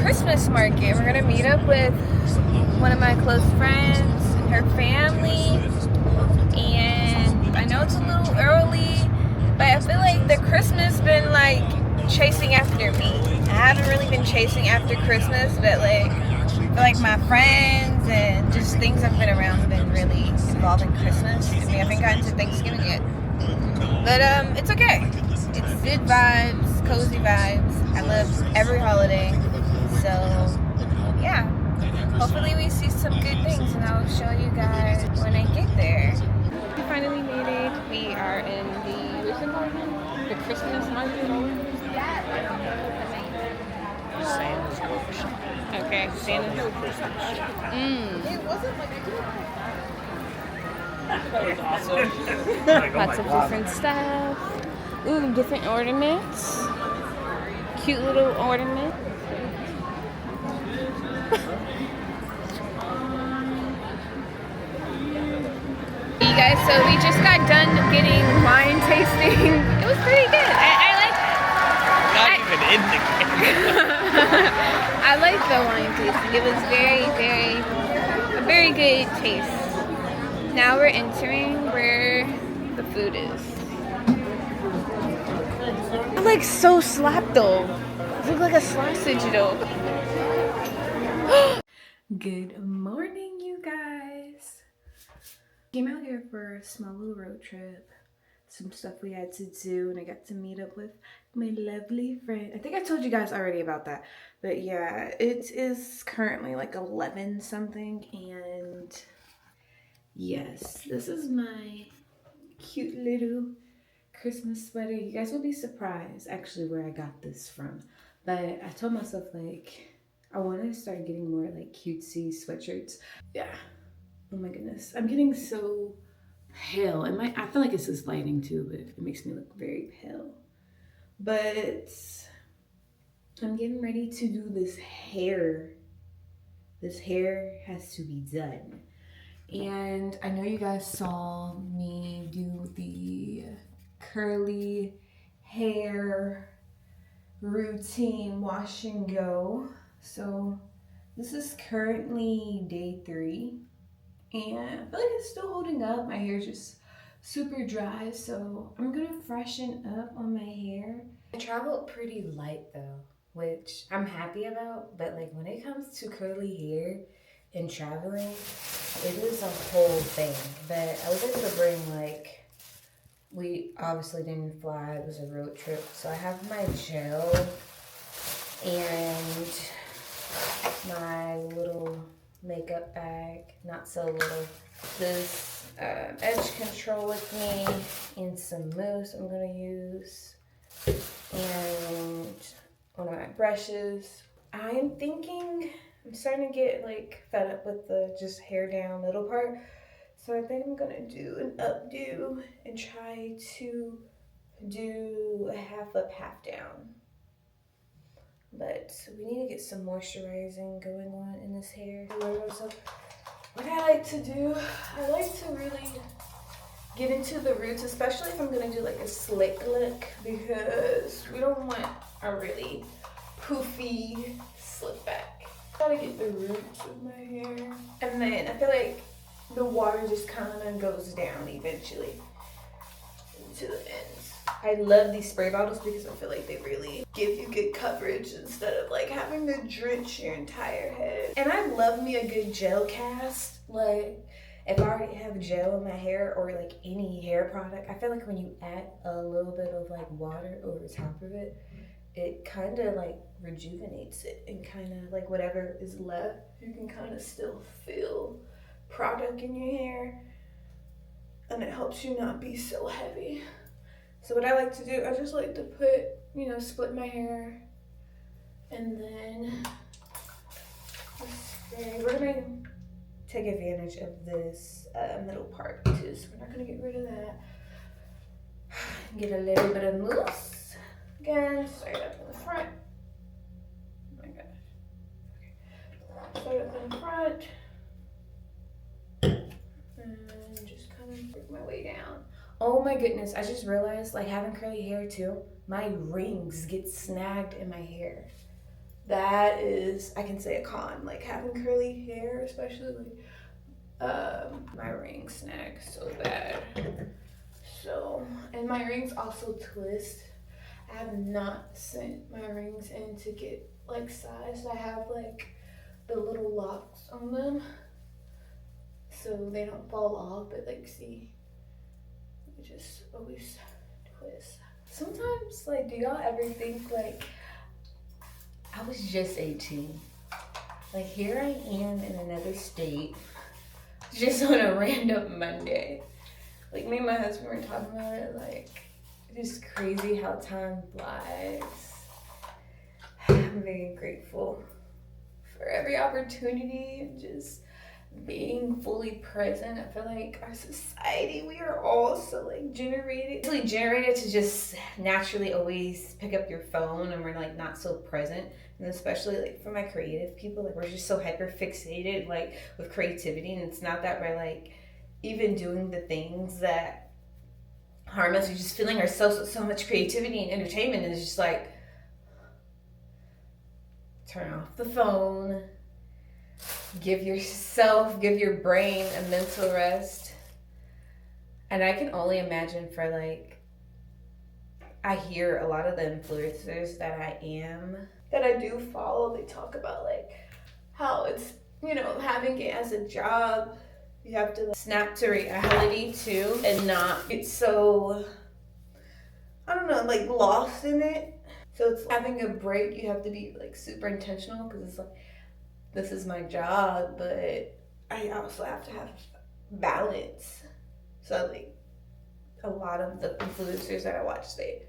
Christmas market. We're gonna meet up with one of my close friends and her family. And I know it's a little early, but I feel like the Christmas been like chasing after me. I haven't really been chasing after Christmas, but like I feel like my friends and just things I've been around have been really involving Christmas. And we haven't gotten to Thanksgiving yet. But it's okay. It's good vibes, cozy vibes. I love every holiday. So yeah. Hopefully we see some good things and I'll show you guys when I get there. We finally made it. We are in the Christmas market. Santa's workshop. Okay, Santa's. It wasn't like that was awesome. Lots of different stuff. Ooh, different ornaments. Cute little ornament. You guys, so we just got done getting wine tasting. It was pretty good. I like. Not even in the camera. I like the wine tasting. It was a very good taste. Now we're entering where the food is. I'm like so slapped though. It looks like a sausage though. Good morning, you guys. Came out here for a small little road trip. Some stuff we had to do, and I got to meet up with my lovely friend. I think I told you guys already about that, but yeah, it is currently like 11 something, and yes, this is my cute little Christmas sweater. You guys will be surprised actually where I got this from, but I told myself like I want to start getting more like cutesy sweatshirts. Yeah. Oh my goodness, I'm getting so pale. I feel like it's this lighting too, but it makes me look very pale. But I'm getting ready to do this hair. This hair has to be done. And I know you guys saw me do the curly hair routine wash and go. So this is currently day 3. And I feel like it's still holding up. My hair is just super dry, so I'm gonna freshen up on my hair. I traveled pretty light though, which I'm happy about, but like when it comes to curly hair and traveling, it is a whole thing. But I was able to bring like, we obviously didn't fly, it was a road trip. So I have my gel and my little makeup bag, not so little. This edge control with me and some mousse I'm gonna use, and one of my brushes. I'm starting to get like fed up with the just hair down middle part, so I think I'm gonna do an updo and try to do a half up, half down. But we need to get some moisturizing going on in this hair. So what I like to do, I like to really get into the roots, especially if I'm gonna do like a slick look, because we don't want a really poofy slick back. Gotta get the roots of my hair. And then I feel like the water just kind of goes down eventually into the ends. I love these spray bottles because I feel like they really give you good coverage instead of like having to drench your entire head. And I love me a good gel cast. Like if I already have gel in my hair or like any hair product, I feel like when you add a little bit of like water over top of it, it kind of like rejuvenates it, and kind of like whatever is left, you can kind of still feel product in your hair, and it helps you not be so heavy. So what I like to do, I just like to put, split my hair, and then we're gonna take advantage of this middle part too, so we're not gonna get rid of that. Get a little bit of mousse. Again, start up in the front. Oh my gosh. Okay. Start up in the front. And just kind of work my way down. Oh my goodness, I just realized, like having curly hair too, my rings get snagged in my hair. that is, I can say, a con. Like having curly hair, especially my rings snag so bad. So, and my rings also twist. I have not sent my rings in to get like sized. I have like the little locks on them so they don't fall off, but like see, it just always twist. Sometimes, like, do y'all ever think like, I was just 18. Like here I am in another state just on a random Monday. Like me and my husband were talking about it, like just crazy how time flies. I'm very grateful for every opportunity and just being fully present. I feel like our society, we are all so like generated to just naturally always pick up your phone, and we're like not so present. And especially like for my creative people, like we're just so hyper fixated like with creativity, and it's not that we're like even doing the things that harm us. We're just filling ourselves with so much creativity and entertainment, and it's just like turn off the phone, give your brain a mental rest. And I can only imagine for like, I hear a lot of the influencers that I do follow, they talk about like how it's, you know, having it as a job, you have to like, snap to reality too and not get so, I don't know, like lost in it. So it's having a break, you have to be like super intentional, because it's like, this is my job, but I also have to have balance. So like a lot of the influencers that I watch, they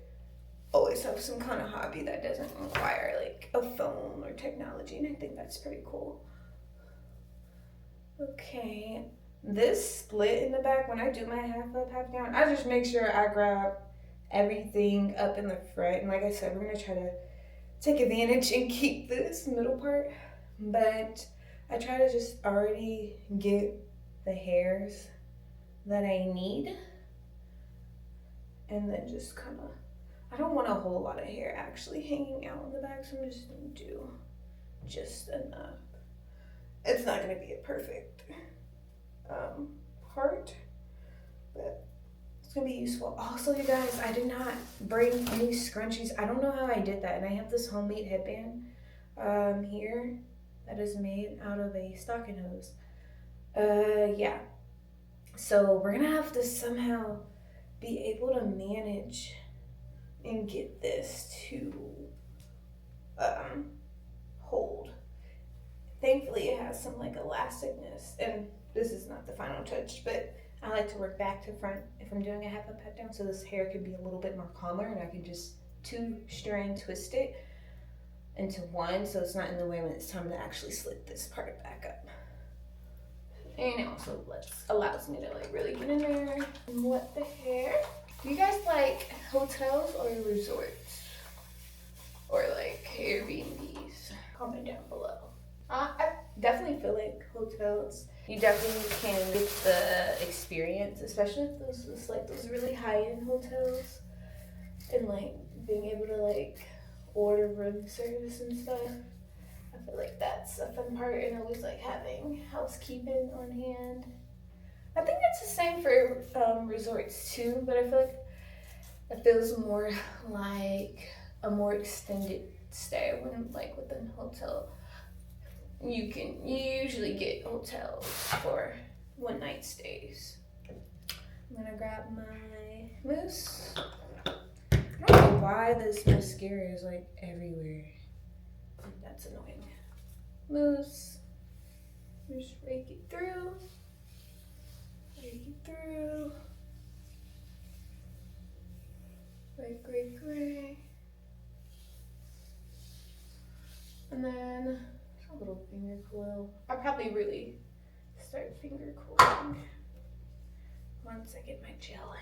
always have some kind of hobby that doesn't require like a phone or technology, and I think that's pretty cool. Okay, this split in the back, when I do my half up, half down, I just make sure I grab everything up in the front. And like I said, we're gonna try to take advantage and keep this middle part, but I try to just already get the hairs that I need, and then just kind of, I don't want a whole lot of hair actually hanging out in the back, so I'm just gonna do just enough. It's not gonna be a perfect part, but it's gonna be useful. Also, you guys, I did not bring any scrunchies. I don't know how I did that, and I have this homemade headband here that is made out of a stocking hose. Yeah. So we're gonna have to somehow be able to manage and get this to hold. Thankfully, it has some like elasticness, and this is not the final touch, but I like to work back to front if I'm doing a half up, half down, so this hair could be a little bit more calmer, and I can just 2-strand twist it into one, so it's not in the way when it's time to actually slit this part back up. And it also allows me to like really get in there and wet the hair. Do you guys like hotels or resorts? Or like Airbnbs? Comment down below. I definitely feel like hotels, you definitely can get the experience, especially if those really high-end hotels, and like being able to like order room service and stuff. I feel like that's a fun part, and always like having housekeeping on hand. I think that's the same for resorts too, but I feel like it feels more like a more extended stay when like with a hotel. You usually get hotels for one night stays. I'm gonna grab my mousse. I don't know why this mascara is like everywhere. That's annoying. Mousse. Just rake it through. Rake it through. Rake. And then a little finger coil. I'll probably really start finger coiling once I get my gel in.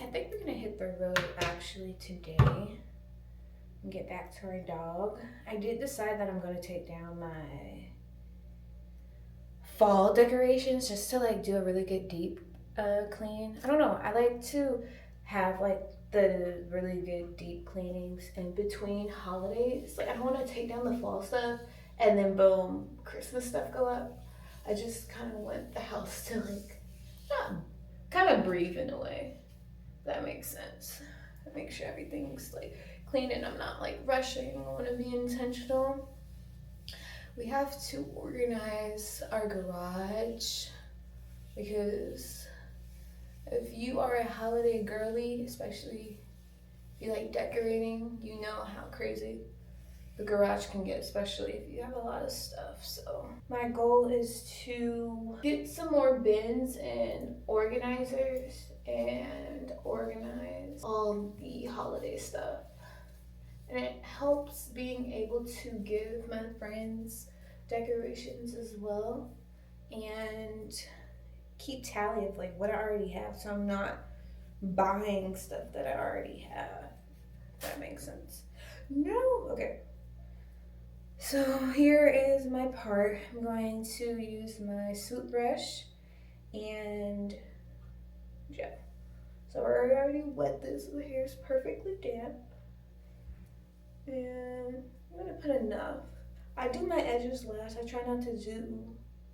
I think we're gonna hit the road actually today and get back to our dog. I did decide that I'm gonna take down my fall decorations just to like do a really good deep clean. I don't know, I like to have like the really good deep cleanings in between holidays. Like I don't want to take down the fall stuff and then boom, Christmas stuff go up. I just kind of want the house to like kind of breathe in a way. If that makes sense. Make sure everything's like clean and I'm not like rushing. I want to be intentional. We have to organize our garage because if you are a holiday girly, especially if you like decorating, you know how crazy the garage can get, especially if you have a lot of stuff. So my goal is to get some more bins and organizers and organize all the holiday stuff. And it helps being able to give my friends decorations as well and keep tally of like what I already have, so I'm not buying stuff that I already have. If that makes sense. No? Okay. So here is my part. I'm going to use my swoop brush and gel. So I already wet this. The hair is perfectly damp. And I'm gonna put enough. I do my edges last. I try not to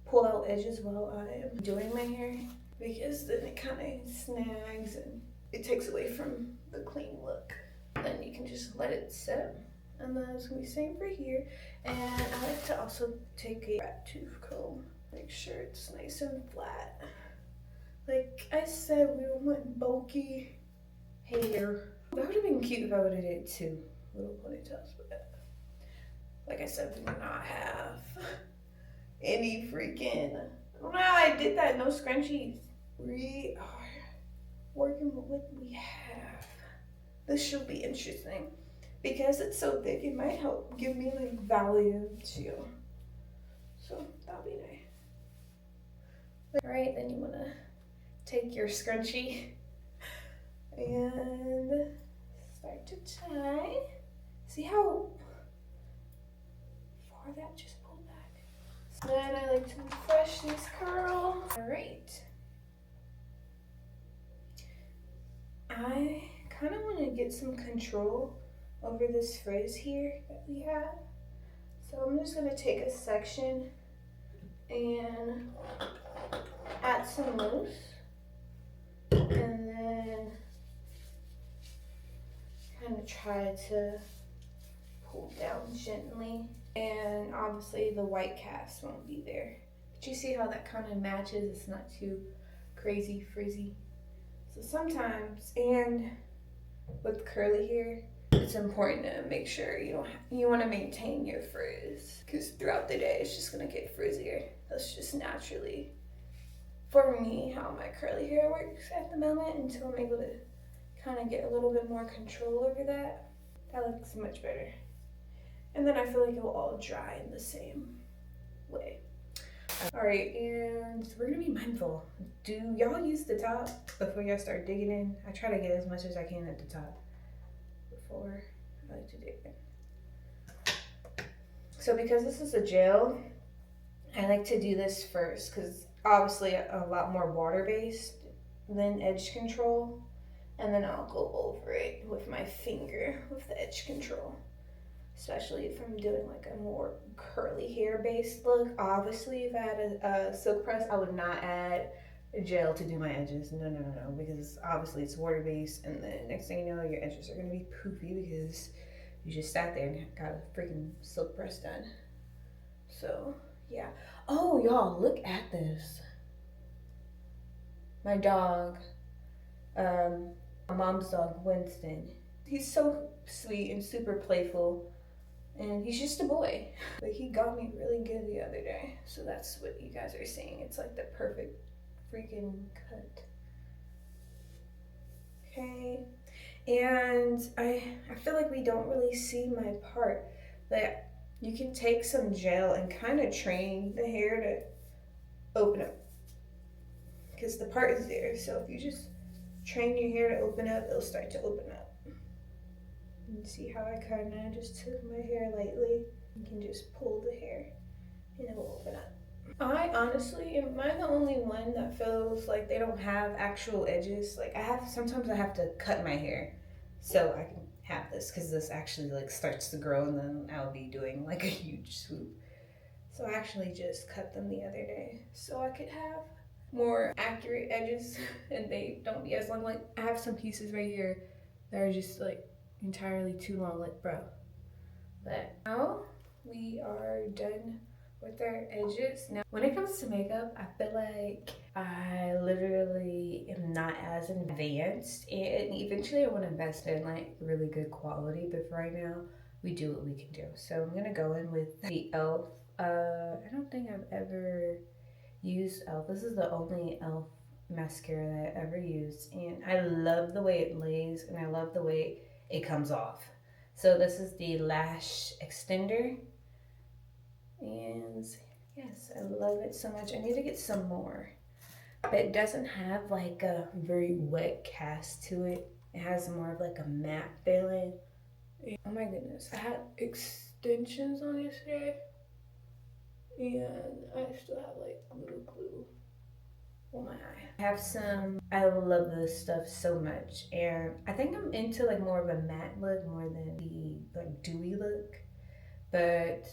pull out edges while I am doing my hair because then it kind of snags and it takes away from the clean look. Then you can just let it set. And then it's gonna be the same for here. And I like to also take a rat tooth comb. Make sure it's nice and flat. Like I said, we don't want bulky hair. That would have been cute if I would have did two little ponytails, but like I said, we do not have any freaking, I don't know how I did that, no scrunchies. We are working with what we have. This should be interesting. Because it's so thick, it might help give me like value too. So that'll be nice. Alright, then you wanna take your scrunchie and start to tie. See how far that just pulled back? So then I like to refresh these curls. Alright. I kind of want to get some control over this frizz here that we have. So I'm just going to take a section and add some mousse. And then kind of try to pull down gently. And obviously the white cast won't be there. But you see how that kind of matches? It's not too crazy frizzy. So sometimes, and with curly hair, it's important to make sure you want to maintain your frizz, because throughout the day it's just gonna get frizzier. That's just naturally, for me, how my curly hair works at the moment until I'm able to kind of get a little bit more control over that. That looks much better. And then I feel like it will all dry in the same way. All right, and we're gonna be mindful. Do y'all use the top before y'all start digging in? I try to get as much as I can at the top before I like to dig in. So because this is a gel, I like to do this first because obviously a lot more water-based than edge control. And then I'll go over it with my finger with the edge control. Especially if I'm doing like a more curly hair based look. Obviously, if I had a silk press, I would not add gel to do my edges. No, because obviously it's water based, and then next thing you know, your edges are gonna be poofy because you just sat there and got a freaking silk press done. So yeah. Oh y'all, look at this. My dog, my mom's dog, Winston. He's so sweet and super playful. And he's just a boy. But he got me really good the other day. So that's what you guys are seeing. It's like the perfect freaking cut. Okay. And I feel like we don't really see my part. But you can take some gel and kind of train the hair to open up. Because the part is there. So if you just train your hair to open up, it'll start to open up. And see how I kind of just took my hair lightly? You can just pull the hair and it will open up. I honestly, am I the only one that feels like they don't have actual edges? Like sometimes I have to cut my hair so I can have this because this actually like starts to grow and then I'll be doing like a huge swoop. So I actually just cut them the other day so I could have more accurate edges and they don't be as long. Like I have some pieces right here that are just like entirely too long, like bro. But now we are done with our edges. Now, when it comes to makeup, I feel like I literally am not as advanced, and eventually I want to invest in like really good quality. But for right now, we do what we can do. So I'm gonna go in with the Elf. I don't think I've ever used Elf. This is the only Elf mascara that I ever used, and I love the way it lays, and I love the way it comes off. So this is the lash extender, and yes, I love it so much. I need to get some more, but it doesn't have like a very wet cast to it. It has more of like a matte feeling. Oh my goodness, I had extensions on yesterday, and I still have like little glue on my eye. I have some, I love this stuff so much, and I think I'm into like more of a matte look more than the like dewy look. But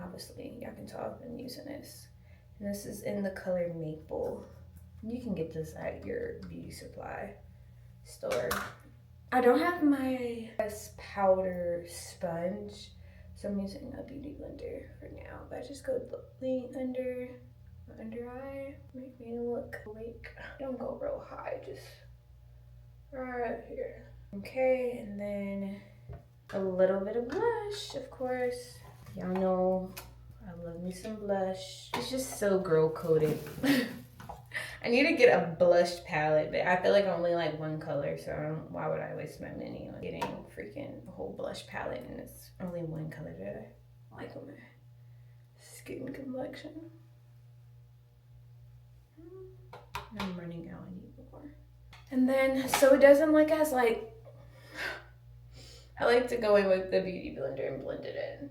obviously, y'all can tell I've been using this. And this is in the color Maple. You can get this at your beauty supply store. I don't have my best powder sponge, so I'm using a beauty blender for now. But I just go under my under eye, make me look awake. Don't go real high, just right here. Okay, and then a little bit of blush, of course. Y'all know I love me some blush. It's just so girl coded. I need to get a blush palette, but I feel like I only like one color, so why would I waste my money on getting freaking a whole blush palette and it's only one color that I like on my skin complexion. I'm running out. I need more. And then, so it doesn't look as like, I like to go in with the beauty blender and blend it in.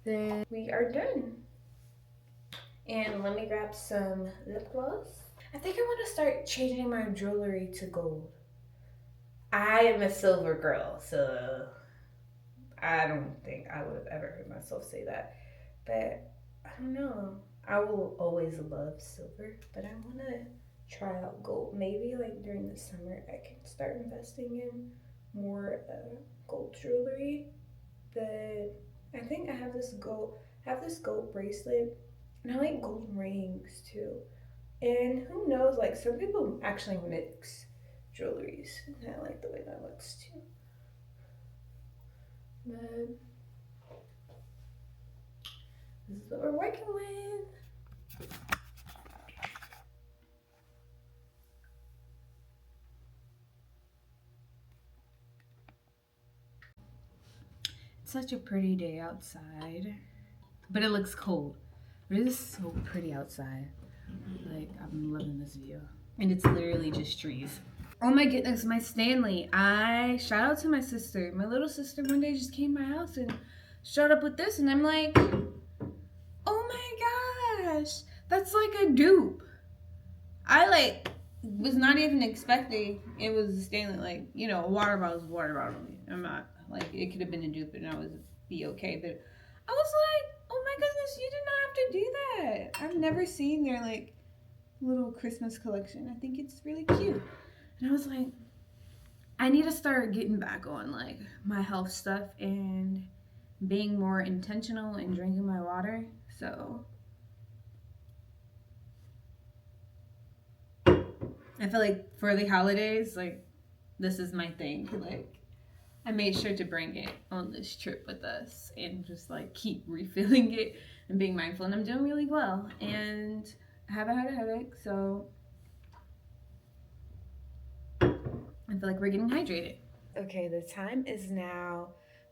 Then we are done. And let me grab some lip gloss. I think I want to start changing my jewelry to gold. I am a silver girl, so I don't think I would have ever heard myself say that. But I don't know. I will always love silver, but I want to try out gold. Maybe like during the summer, I can start investing in more gold jewelry. But I think I have this gold bracelet, and I like gold rings too. And who knows, like some people actually mix jewelries, and I like the way that looks too. But this is what we're working with. It's such a pretty day outside, but it looks cold. But it is so pretty outside. Like, I'm loving this view. And it's literally just trees. Oh my goodness, my Stanley. Shout out to my sister. My little sister one day just came to my house and showed up with this, and I'm like, oh my gosh, that's like a dupe. I like was not even expecting it was a Stanley. Like, you know, a water bottle is a water bottle. I'm not like it could have been a dupe and I would be okay. But I was like, oh my goodness, you did not have to do that. I've never seen their like little Christmas collection. I think it's really cute. And I was like, I need to start getting back on like my health stuff and being more intentional and drinking my water. So I feel like for the holidays, like this is my thing. Like I made sure to bring it on this trip with us and just like keep refilling it and being mindful. And I'm doing really well. And I haven't had a headache, so I feel like we're getting hydrated. Okay, the time is now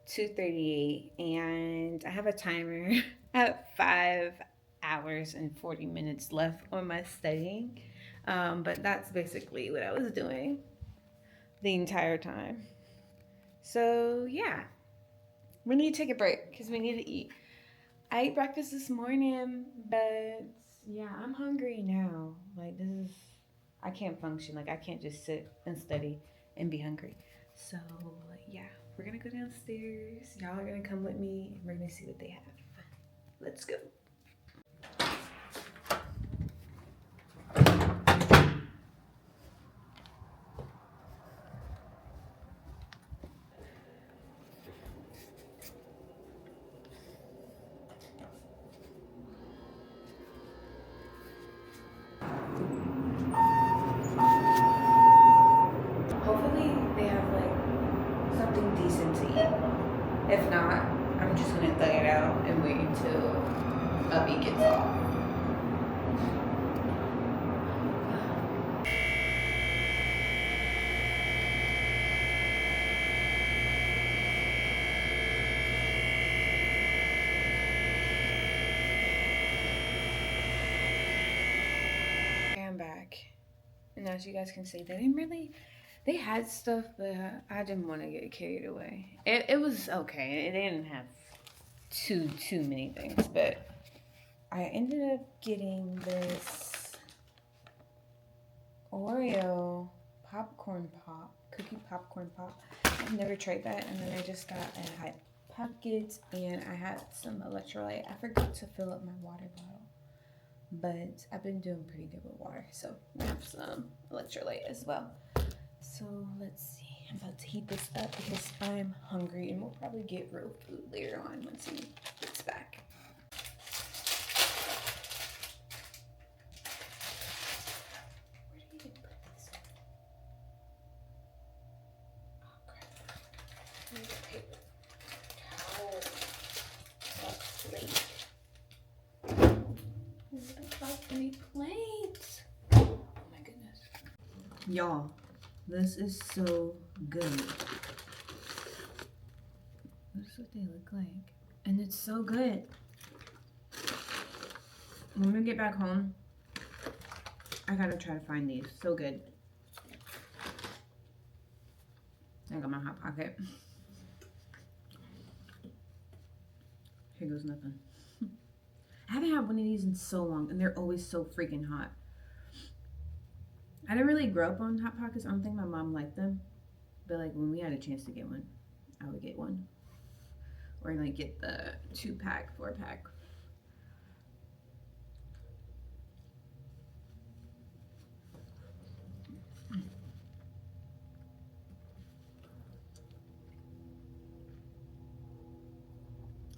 2:38 and I have a timer at 5 hours and 40 minutes left on my studying. But that's basically what I was doing. the entire time. So yeah, we need to take a break because we need to eat. I ate breakfast this morning, but yeah, I'm hungry now. Like this is, I can't function. Like I can't just sit and study and be hungry. So yeah, we're gonna go downstairs. Y'all are gonna come with me and we're gonna see what they have. Let's go. Hopefully they have like something decent to eat. If not, I'm just gonna thug it out and wait until Ubby gets off. I'm back. And as you guys can see, they had stuff, but I didn't want to get carried away. It was okay. It didn't have too many things, but I ended up getting this Oreo popcorn pop, cookie popcorn pop. I've never tried that, and then I just got a Hot Pockets, and I had some electrolyte. I forgot to fill up my water bottle, but I've been doing pretty good with water, so I have some electrolyte as well. So let's see. I'm about to heat this up because I'm hungry, and we'll probably get real food later on once he gets back. Where did he put this? Oh crap! I need a paper towel. That's late. Without any plates. Oh my goodness. Y'all, this is so good. This is what they look like. And it's so good. When we get back home, I gotta try to find these. So good. I got my Hot Pocket. Here goes nothing. I haven't had one of these in so long, and they're always so freaking hot. I didn't really grow up on Hot Pockets. I don't think my mom liked them. But like when we had a chance to get one, I would get one. Or like get the 2-pack, 4-pack.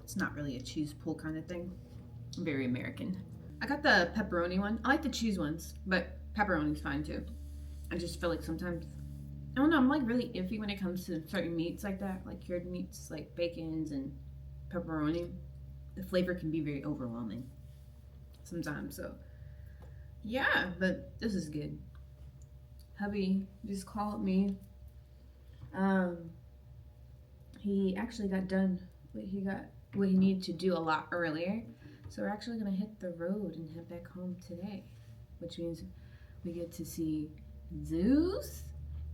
It's not really a cheese pull kind of thing. Very American. I got the pepperoni one. I like the cheese ones, but pepperoni's fine too. I just feel like sometimes, I don't know, I'm like really iffy when it comes to certain meats like that, like cured meats, like bacons and pepperoni. The flavor can be very overwhelming sometimes, so yeah, but this is good. Hubby just called me. He actually got done what he needed to do a lot earlier. So we're actually gonna hit the road and head back home today, which means we get to see Zeus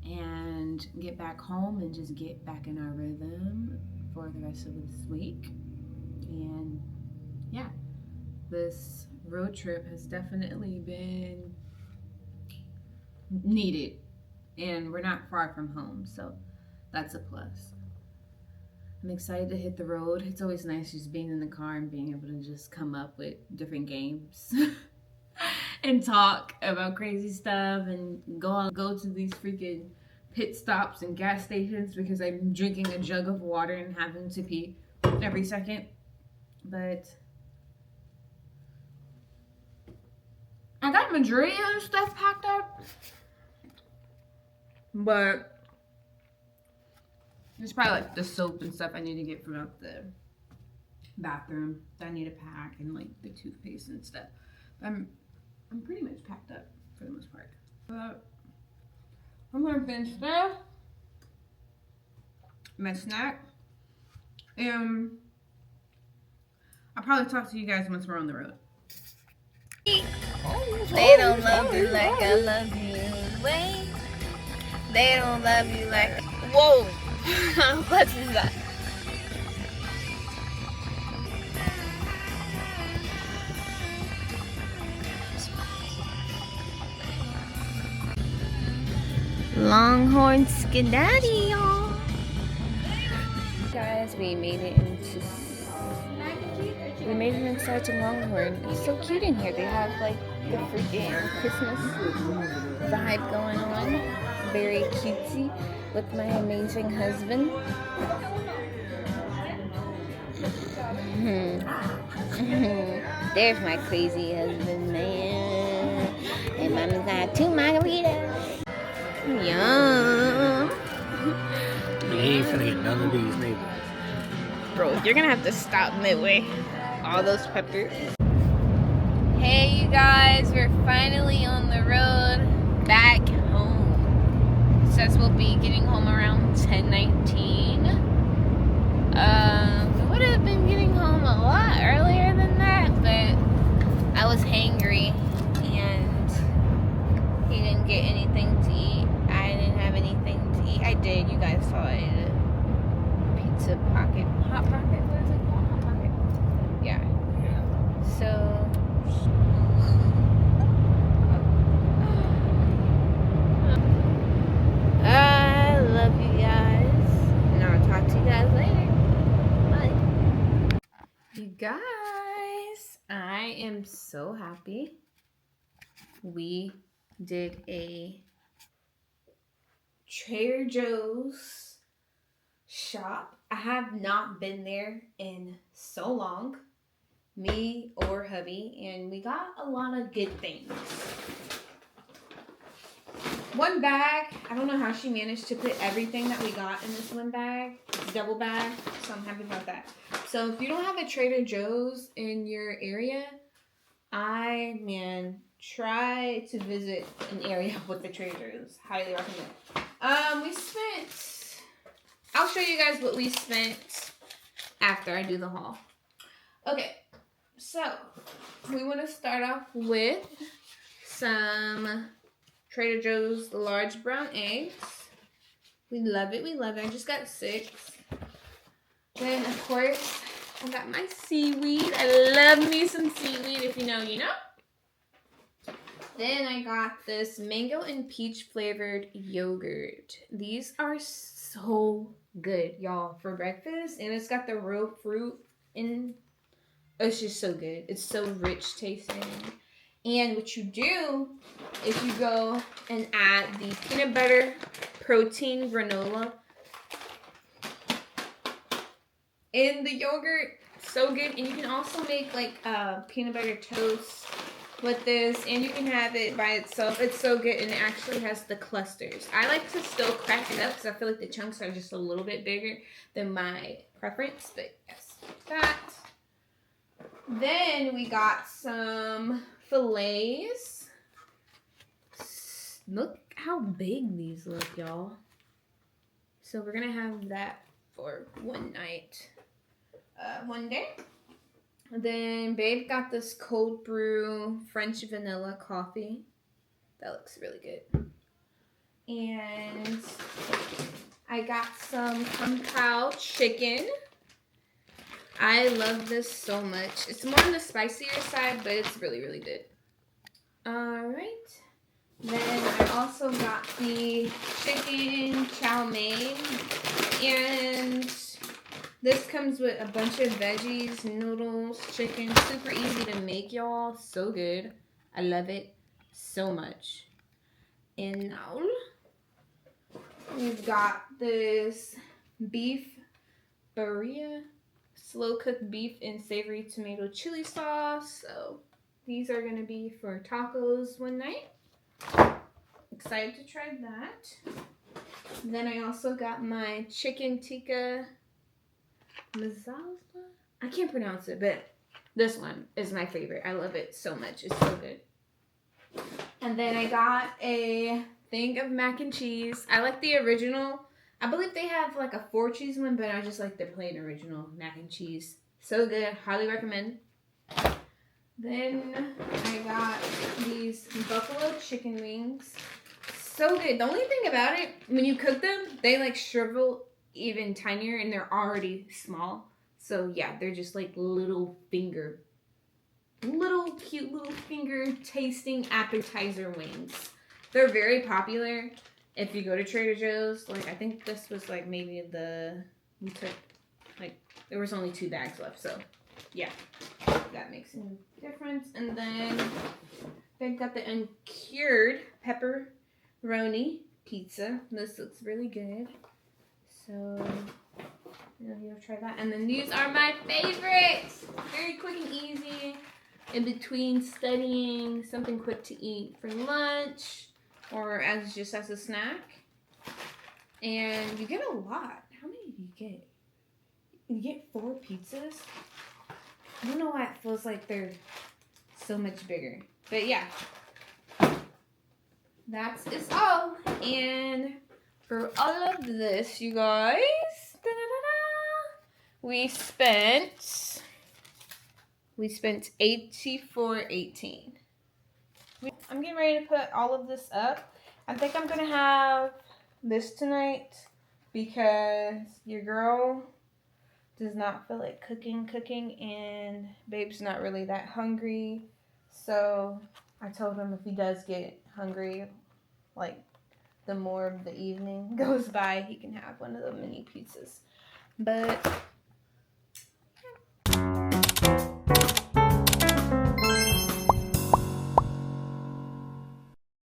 and get back home and just get back in our rhythm for the rest of this week. And yeah, this road trip has definitely been needed, and we're not far from home, so that's a plus. I'm excited to hit the road. It's always nice just being in the car and being able to just come up with different games and talk about crazy stuff and go to these freaking pit stops and gas stations because I'm drinking a jug of water and having to pee every second. But I got majority of the stuff packed up, but there's probably like the soap and stuff I need to get from out the bathroom that I need to pack, and like the toothpaste and stuff. But I'm pretty much packed up for the most part. But I'm gonna finish this, my snack, and I'll probably talk to you guys once we're on the road. They don't love you like I love you. Wait, They don't love you like. Whoa! What is that? Longhorn Skedaddle, y'all. Guys, we made it inside to Longhorn. It's so cute in here. They have like the freaking Christmas vibe going on. Very cutesy with my amazing husband. There's my crazy husband, man. And Mommy's got 2 margaritas. Yum. You ain't finna get none of these neither. Bro, you're gonna have to stop midway. All those peppers. Hey, you guys, we're finally on the road back home. Says we'll be getting home around 10:19. We would have been getting home a lot earlier than that, but I was hangry and he didn't get anything to eat. I didn't have anything to eat. I did. You guys saw it. Pizza pocket. Hot pocket? What is it called? Hot pocket? Yeah. So. I love you guys. And I'll talk to you guys later. Bye. You guys, I am so happy. We did a Trader Joe's shop. I have not been there in so long, me or hubby, and we got a lot of good things. One bag, I don't know how she managed to put everything that we got in this one bag. It's a double bag, so I'm happy about that. So if you don't have a Trader Joe's in your area, try to visit an area with the Trader Joe's. Highly recommend. I'll show you guys what we spent after I do the haul. Okay, so we want to start off with some Trader Joe's large brown eggs. We love it. We love it. I just got 6. Then, of course, I got my seaweed. I love me some seaweed. If you know, you know. Then I got this mango and peach flavored yogurt. These are so good, y'all, for breakfast. And it's got the real fruit in. It's just so good. It's so rich tasting. And what you do is you go and add the peanut butter protein granola in the yogurt. So good. And you can also make like peanut butter toast with this, and you can have it by itself. It's so good, and it actually has the clusters. I like to still crack it up because I feel like the chunks are just a little bit bigger than my preference. But yes, that. Then we got some fillets. Look how big these look, y'all. So we're gonna have that for one night, one day. Then babe got this cold brew French vanilla coffee. That looks really good. And I got some Kung Pao chicken. I love this so much. It's more on the spicier side, but it's really, really good. Alright. Then I also got the chicken chow mein. And this comes with a bunch of veggies, noodles, chicken. Super easy to make, y'all. So good. I love it so much. And now we've got this beef birria. Slow cooked beef and savory tomato chili sauce. So these are going to be for tacos one night. Excited to try that. Then I also got my chicken tikka masala. I can't pronounce it, but this one is my favorite. I love it so much. It's so good. And then I got a thing of mac and cheese. I like the original. I believe they have like a 4-cheese one, but I just like the plain original mac and cheese. So good. Highly recommend. Then I got these buffalo chicken wings. so good. The only thing about it, when you cook them, they like shrivel even tinier and they're already small. So yeah, they're just like little cute little finger tasting appetizer wings. They're very popular if you go to Trader Joe's. Like I think this was like maybe we took like there was only 2 bags left. So yeah, that makes a difference. And then they've got the uncured pepperoni pizza. This looks really good. So you'll try that. And then these are my favorites. Very quick and easy. In between studying, something quick to eat for lunch or as a snack. And you get a lot. How many do you get? You get 4 pizzas. I don't know why it feels like they're so much bigger. But yeah. That's all. And for all of this, you guys, we spent $84.18. I'm getting ready to put all of this up. I think I'm gonna have this tonight because your girl does not feel like cooking, and Babe's not really that hungry. So I told him if he does get hungry, like the more of the evening goes by, he can have one of the mini pizzas. But